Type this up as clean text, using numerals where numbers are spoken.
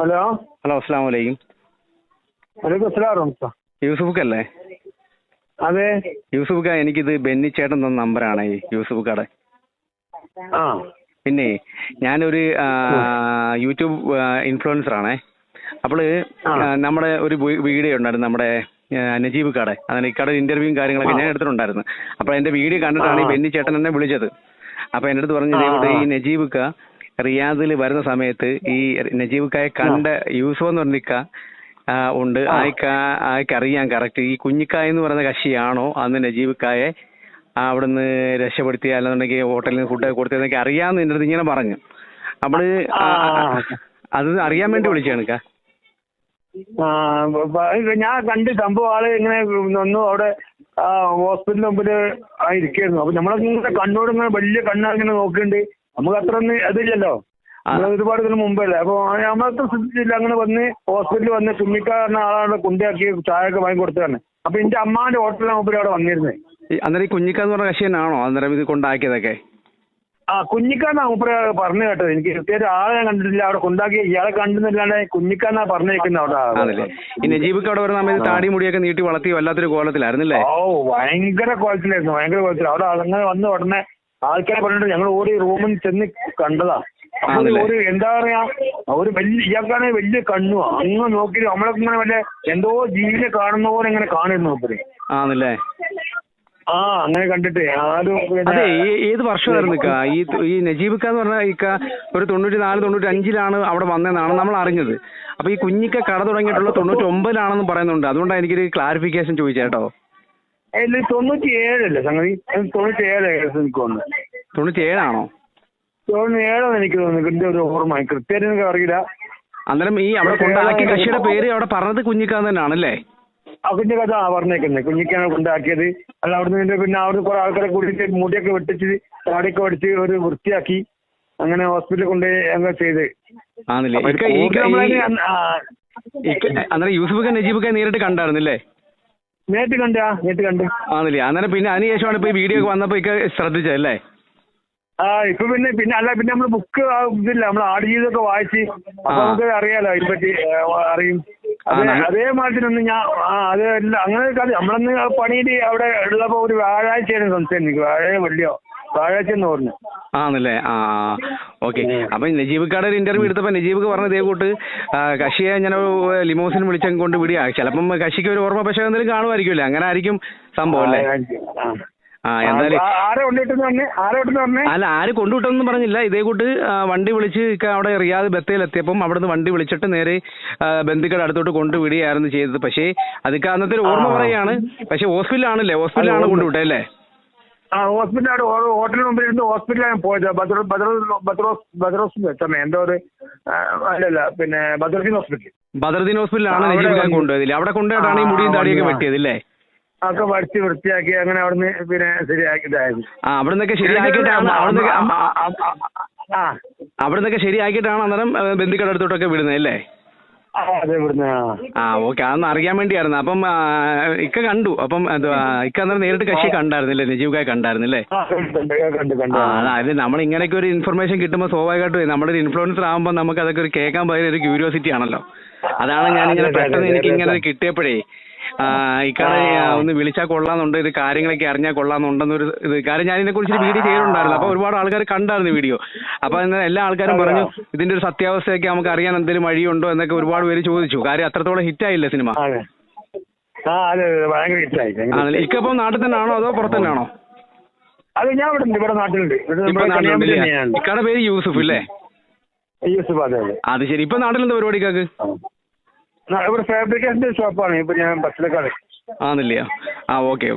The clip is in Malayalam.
ഹലോ ഹലോ, അസ്സലാമു അലൈക്കും. വലൈക്കും അസ്സലാം. യൂസുഫ് അല്ലേ? അതെ. യൂസുഫ് ഖാ, എനിക്കിത് ബെന്നി ചേട്ടൻ തന്ന നമ്പറാണ് ഈ യൂസുഫ് ഖാടെ. ആ പിന്നെ ഞാനൊരു യൂട്യൂബ് ഇൻഫ്ലുവൻസർ ആണേ. അപ്പോൾ നമ്മുടെ ഒരു വീഡിയോ ഉണ്ടായിരുന്നു നമ്മുടെ നജീബ് ഖാടെ. അങ്ങനെ ഇക്കടെ ഇന്റർവ്യൂവും കാര്യങ്ങളൊക്കെ ഞാൻ എടുത്തിട്ടുണ്ടായിരുന്നു. അപ്പോൾ എൻ്റെ വീഡിയോ കണ്ടിട്ടാണ് ഈ ബെന്നി ചേട്ടൻ എന്നെ വിളിച്ചത്. അപ്പോൾ എൻ്റെ അടുത്ത് പറഞ്ഞു, ഇതേപോലെ ഈ നജീബ് ഖാ റിയാദിൽ വരുന്ന സമയത്ത് ഈ നജീബ് ഖായെ കണ്ട യൂസുഫ് എന്ന് പറഞ്ഞിക്ക ഉണ്ട്. ആയിക്കറിയാം കറക്റ്റ് ഈ കുഞ്ഞിക്കായ എന്ന് പറയുന്ന കക്ഷിയാണോ അന്ന് നജീബ് ഖായെ അവിടുന്ന് രക്ഷപ്പെടുത്തിയ, അല്ലെന്നുണ്ടെങ്കിൽ ഹോട്ടലിൽ നിന്ന് ഫുഡ് കൊടുത്തതെന്നൊക്കെ അറിയാമെന്ന് എൻ്റെ അടുത്ത് ഇങ്ങനെ പറഞ്ഞു. നമ്മള് അത് അറിയാൻ വേണ്ടി വിളിച്ചാണ് ക്കാ. ഞാൻ കണ്ട് സംഭവം ആള് ഇങ്ങനെ വന്നു അവിടെ ഹോസ്പിറ്റലിന് മുമ്പില് ഇരിക്കായിരുന്നു. അപ്പൊ നമ്മളെ കണ്ണോട് ഇങ്ങനെ വലിയ കണ്ണാങ്ങനെ നോക്കുന്നുണ്ട്. നമുക്ക് അത്ര ഒന്നും അതില്ലല്ലോ, ഒരുപാട് ഇതിന് മുമ്പല്ലേ. അപ്പൊ നമ്മളത്ര ശ്രദ്ധിച്ചില്ല. അങ്ങനെ വന്ന് ഹോസ്പിറ്റലിൽ വന്ന് തുമ്മിക്കാരന ആളാണ് കൊണ്ടാക്കി ചായ ഒക്കെ വാങ്ങി കൊടുത്തതാണ്. അപ്പൊ എന്റെ അമ്മാന്റെ ഹോട്ടലിലെ മുമ്പിൽ അവിടെ വന്നിരുന്നേ. അന്നേരം ഈ കുഞ്ഞിക്കാന്ന് പറഞ്ഞ കക്ഷി തന്നെയാണോ അന്നേരം ഇത് കൊണ്ടാക്കിയതൊക്കെ? കുഞ്ഞിക്കാന്നാ മൂപ്പര പറഞ്ഞു കേട്ടത്. എനിക്ക് കൃത്യമായിട്ട് ആളെ ഞാൻ കണ്ടിട്ടില്ല. അവിടെ കൊണ്ടാക്കി ഇയാളെ കണ്ടെന്നല്ലാണ്ട് കുഞ്ഞിക്കാന്നാ പറഞ്ഞേക്കുന്നത് അവിടെ. അതല്ലേ ഈ നജീബ് അവിടെ വരുന്ന സമയത്ത് താടി മുടിയൊക്കെ നീട്ടി വളർത്തി വല്ലാത്തൊരു കോലത്തിലായിരുന്നല്ലേ? ഓ, ഭയങ്കര കോലത്തിലായിരുന്നു, ഭയങ്കര കോലത്തിൽ. അവിടെ അങ്ങനെ വന്ന ഉടനെ ആൾക്കാരെ പറഞ്ഞിട്ട് ഞങ്ങൾ ഓടി റൂമിൽ ചെന്ന് കണ്ടതാ. ഒരു എന്താ പറയാ, ഒരു വലിയ ഇയാൾക്കാണെങ്കിൽ വലിയ കണ്ണു അങ്ങ് നോക്കി നമ്മളൊക്കെ ഇങ്ങനെ വല്ല എന്തോ ജീവിനെ കാണുന്ന പോലെ ഇങ്ങനെ കാണുന്നു മൂപ്പര്. ആണല്ലേ? അങ്ങനെ കണ്ടിട്ട് ആരും. അതെ, ഏത് വർഷമായിരുന്നു ഈ നജീബ് ഖാ എന്ന് പറഞ്ഞാൽ ഇക്ക ഒരു 94, 95 അവിടെ വന്നതെന്നാണ് നമ്മൾ അറിഞ്ഞത്. അപ്പൊ ഈ കുഞ്ഞിക്ക കട തുടങ്ങിയിട്ടുള്ള 99 പറയുന്നുണ്ട്. അതുകൊണ്ടാണ് എനിക്കൊരു ക്ലാരിഫിക്കേഷൻ ചോദിച്ചേട്ടോ. 97 സംഗതി, 97 എനിക്ക് തോന്നുന്നു. 97 97 എനിക്ക് തോന്നുന്നു. എന്റെ ഒരു ഓർമ്മ കൃത്യമായിട്ട് എനിക്ക് അറിയില്ല. അന്നേരം ഈ അവിടെ കൊണ്ടാക്കിയ കക്ഷിയുടെ പേര് അവിടെ പറഞ്ഞത് കുഞ്ഞിക്കാന്ന് തന്നെയാണല്ലേ? അതിന്റെ കഥ പറഞ്ഞേക്കുന്നത് കുഞ്ഞിക്കാണ് കൊണ്ടാക്കിയത്. അല്ല, അവിടുന്ന് പിന്നെ അവിടുന്ന് കുറെ ആൾക്കാരെ കൂടിയിട്ട് മുടിയൊക്കെ വെട്ടിച്ച് താടിയൊക്കെ വെടിച്ച് ഒരു വൃത്തിയാക്കി അങ്ങനെ ഹോസ്പിറ്റലിൽ കൊണ്ടുപോയി അങ്ങനെ ചെയ്ത്. അന്നേരം യൂസുഫ് ഖാൻ നജീബ് ഖാൻ നേരിട്ട് കണ്ടായിരുന്നില്ലേ? നേരിട്ട് കണ്ട്. ആണല്ലേ? അന്നേരം പിന്നെ അതിനുശേഷമാണ് ഇപ്പൊ ഈ വീഡിയോ ഒക്കെ വന്നപ്പോ ഇക്ക ശ്രദ്ധിച്ചല്ലേ? ഇപ്പൊ പിന്നെ നമ്മൾ ബുക്ക് ഇതില്ല, നമ്മൾ ആടുജീവിതമൊക്കെ വായിച്ച് അപ്പൊ നമുക്ക് അറിയാലോ ഇതിനെപ്പറ്റി അറിയും. അതേമാതിരിയൊന്നും ഞാൻ അതെല്ലാം അങ്ങനെ നമ്മളന്ന് പണിയിട്ട് അവിടെ ഉള്ളപ്പോ ഒരു വ്യാഴാഴ്ചയാണ് സംസാരിക്കുന്നത്. വ്യാഴാഴ്ച എന്ന് പറഞ്ഞു. ആണല്ലേ? ഓക്കെ. അപ്പൊ നജീബ് ഖാടെ ഒരു ഇന്റർവ്യൂ എടുത്തപ്പോ നജീബ് പറഞ്ഞ ഇതേ കൂട്ട് കക്ഷിയെ ഞാൻ ലിമോസിന് വിളിച്ചും കൊണ്ട് വിടിയാ. ചിലപ്പം കക്ഷിക്ക് ഒരു ഓർമ്മ പക്ഷേ എന്തെങ്കിലും കാണുമായിരിക്കുമല്ലേ? അങ്ങനെ ആയിരിക്കും സംഭവം അല്ലേ? അല്ല, ആര് കൊണ്ടുവിട്ടൊന്നും പറഞ്ഞില്ല. ഇതേ കൂട്ട് വണ്ടി വിളിച്ച് അവിടെ റിയാദ് ബത്തേൽ എത്തിയപ്പം അവിടുന്ന് വണ്ടി വിളിച്ചിട്ട് നേരെ ബന്ധുക്കളുടെ അടുത്തോട്ട് കൊണ്ടുവിടുകയായിരുന്നു ചെയ്തത്. പക്ഷേ അതൊക്കെ അന്നത്തെ ഒരു ഓർമ്മ പറയാണ്. പക്ഷെ ഹോസ്പിറ്റലാണ് കൊണ്ടുവിട്ടേ അല്ലേ? ഹോസ്പിറ്റലാണ് ഹോട്ടലിന് മുമ്പിൽ ഇരുന്ന് ഹോസ്പിറ്റലാണ് പോയത്. ബദ്രോസ് എന്തോ ഒരു അല്ലല്ല, പിന്നെ ബദറുദ്ദീൻ ഹോസ്പിറ്റലാണ് നജീബ് ഖാൻ കൊണ്ടുപോയതില്ലേ? അവിടെ കൊണ്ടുപോയിട്ടാണ് ഈ മുടിയും താടിയൊക്കെ വെട്ടിയതില്ലേ? ഒക്കെ വരച്ച് വൃത്തിയാക്കി അങ്ങനെ അവിടുന്ന് പിന്നെ ശരിയാക്കിയതായത്. അവിടുന്നൊക്കെ ശരിയാക്കിയിട്ടാണ് അന്നേരം ബന്ധുക്കളുടെ അടുത്തോട്ടൊക്കെ വിടുന്നത് അല്ലേ? അതെ, വിടുന്ന. ഓക്കെ. അതൊന്ന് അറിയാൻ വേണ്ടിയായിരുന്നു. അപ്പം ഇക്ക കണ്ടു. അപ്പം ഇക്ക അന്നേരം നേരിട്ട് കക്ഷി കണ്ടായിരുന്നില്ലേ? നജീബ് ഖാൻ കണ്ടായിരുന്നില്ലേ? അതായത് നമ്മൾ ഇങ്ങനെയൊക്കെ ഒരു ഇൻഫർമേഷൻ കിട്ടുമ്പോൾ സ്വാഭാവികമായിട്ടും നമ്മുടെ ഒരു ഇൻഫ്ലുവൻസർ ആകുമ്പോൾ നമുക്ക് അതൊക്കെ ഒരു കേൾക്കാൻ ഭയങ്കര ഒരു ക്യൂരിയോസിറ്റി ആണല്ലോ. അതാണ് ഞാനിങ്ങനെ പെട്ടെന്ന് എനിക്ക് ഇങ്ങനെ കിട്ടിയപ്പോഴേ ഇക്കാടെ ഒന്ന് വിളിച്ചാൽ കൊള്ളാന്നുണ്ട്, ഇത് കാര്യങ്ങളൊക്കെ അറിഞ്ഞാൽ കൊള്ളാന്നുണ്ടെന്നൊരു ഇത്. കാര്യം ഞാൻ ഇതിനെ കുറിച്ച് വീഡിയോ ചെയ്തിട്ടുണ്ടായിരുന്നു. അപ്പൊ ഒരുപാട് ആൾക്കാർ കണ്ടായിരുന്നു വീഡിയോ. അപ്പൊ എല്ലാ ആൾക്കാരും പറഞ്ഞു ഇതിന്റെ ഒരു സത്യാവസ്ഥയൊക്കെ നമുക്ക് അറിയാൻ എന്തെങ്കിലും വഴിയുണ്ടോ എന്നൊക്കെ ഒരുപാട് പേര് ചോദിച്ചു. കാര്യം അത്രത്തോളം ഹിറ്റായില്ലേ സിനിമ? ഇക്കപ്പം നാട്ടിൽ തന്നെയാണോ അതോ പുറത്ത് തന്നെയാണോ? ഇവിടെ നാട്ടിലുണ്ട്. ഇക്കാടെ പേര് യൂസുഫ് അല്ലേ? അത് ശരി. ഇപ്പൊ നാട്ടിലെന്താ പരിപാടിക്കാക്ക്? ഇവിടെ ഫാബ്രിക്കേഷന്റെ ഷോപ്പാണ്. ഇപ്പൊ ഞാൻ ബസ്സിലേക്കാണ്. ആണല്ലേ? ഓക്കെ.